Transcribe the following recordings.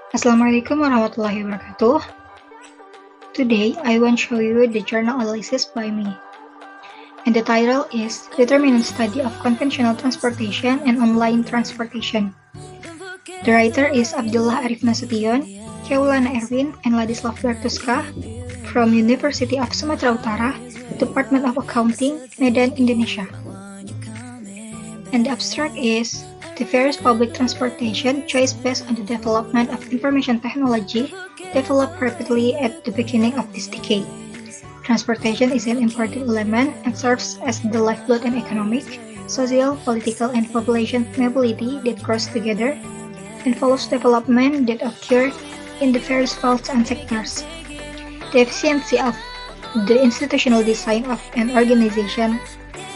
Assalamualaikum warahmatullahi wabarakatuh. Today, I want to show you the journal analysis by me. And the title is Determinant Study of Conventional Transportation and Online Transportation. The writer is Abdullah Arif Nasution, Keulana Erwin, and Ladislav Bertuska from University of Sumatera Utara, Department of Accounting, Medan, Indonesia. And the abstract is the various public transportation choice based on the development of information technology developed rapidly at the beginning of this decade. Transportation is an important element and serves as the lifeblood in economic, social, political, and population mobility that grows together and follows development that occur in the various fields and sectors. The efficiency of the institutional design of an organization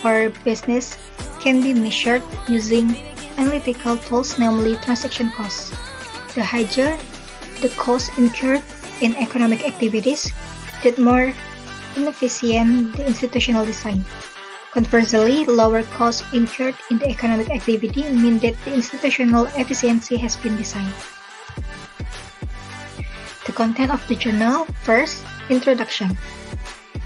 or business can be measured using analytical tools, namely transaction costs. The higher the cost incurred in economic activities, the more inefficient the institutional design. Conversely, lower costs incurred in the economic activity mean that the institutional efficiency has been designed. The content of the journal. First, introduction.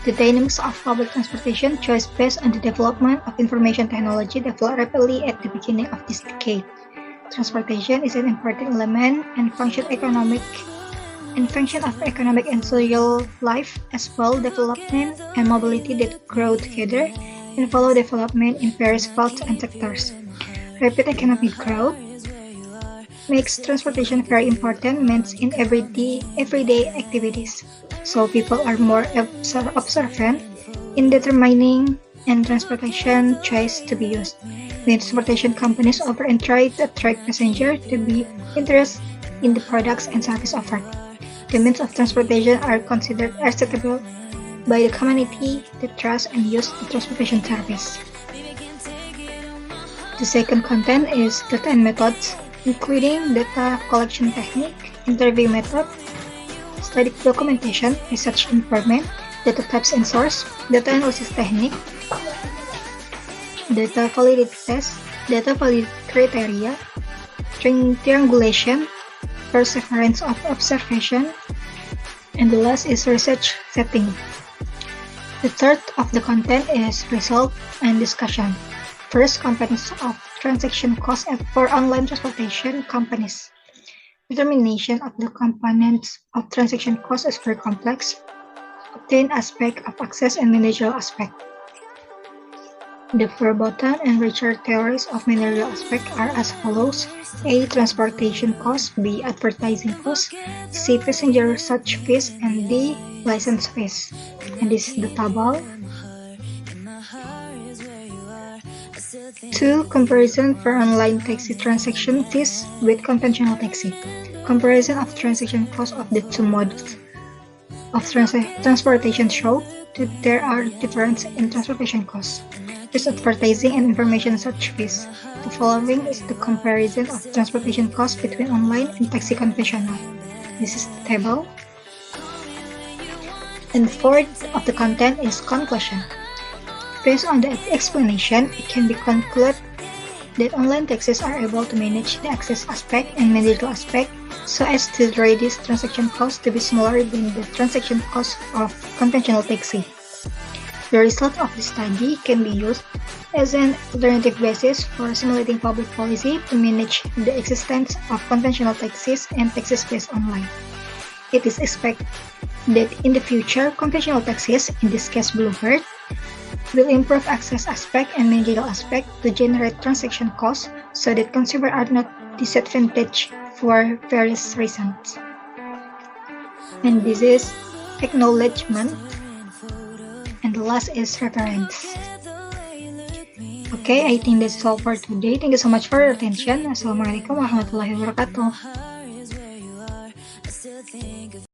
The dynamics of public transportation choice based on the development of information technology developed rapidly at the beginning of this decade. Transportation is an important element and function of economic and social life as well development and mobility that grow together and follow development in various fields and sectors. Rapid economic growth makes transportation very important means in everyday activities. So people are more observant in determining and transportation choice to be used. When transportation companies offer and try to attract passengers to be interested in the products and service offered. The means of transportation are considered acceptable by the community that trust and use the transportation service. The second content is data and methods, including data collection technique, interview method, study documentation, research information, data types and source, data analysis technique, data validity test, data validity criteria, triangulation, perseverance of observation, and the last is research setting. The third of the content is result and discussion. First, components of transaction costs for online transportation companies. Determination of the components of transaction costs is very complex. Obtain aspect of access and managerial aspect. The Verboten and Richard theories of managerial aspect are as follows: A. Transportation cost, B. Advertising cost, C. Passenger research fees, and D. License fees. And this is the table. 2. Comparison for online taxi transaction fees with conventional taxi. Comparison of transaction costs of the two modes of transportation show that there are differences in transportation costs. First, advertising and information search fees. The following is the comparison of transportation costs between online and taxi conventional. This is the table. And fourth of the content is conclusion. Based on the explanation, it can be concluded that online taxis are able to manage the access aspect and managerial aspect so as to reduce transaction costs to be smaller than the transaction cost of conventional taxi. The result of the study can be used as an alternative basis for simulating public policy to manage the existence of conventional taxis and taxis based online. It is expected that in the future, conventional taxis, in this case Bluebird, will improve access aspect and managerial aspect to generate transaction costs so that consumers are not disadvantaged for various reasons. And this is acknowledgement. And the last is reference. Okay, I think that's all for today. Thank you so much for your attention. Assalamualaikum warahmatullahi wabarakatuh.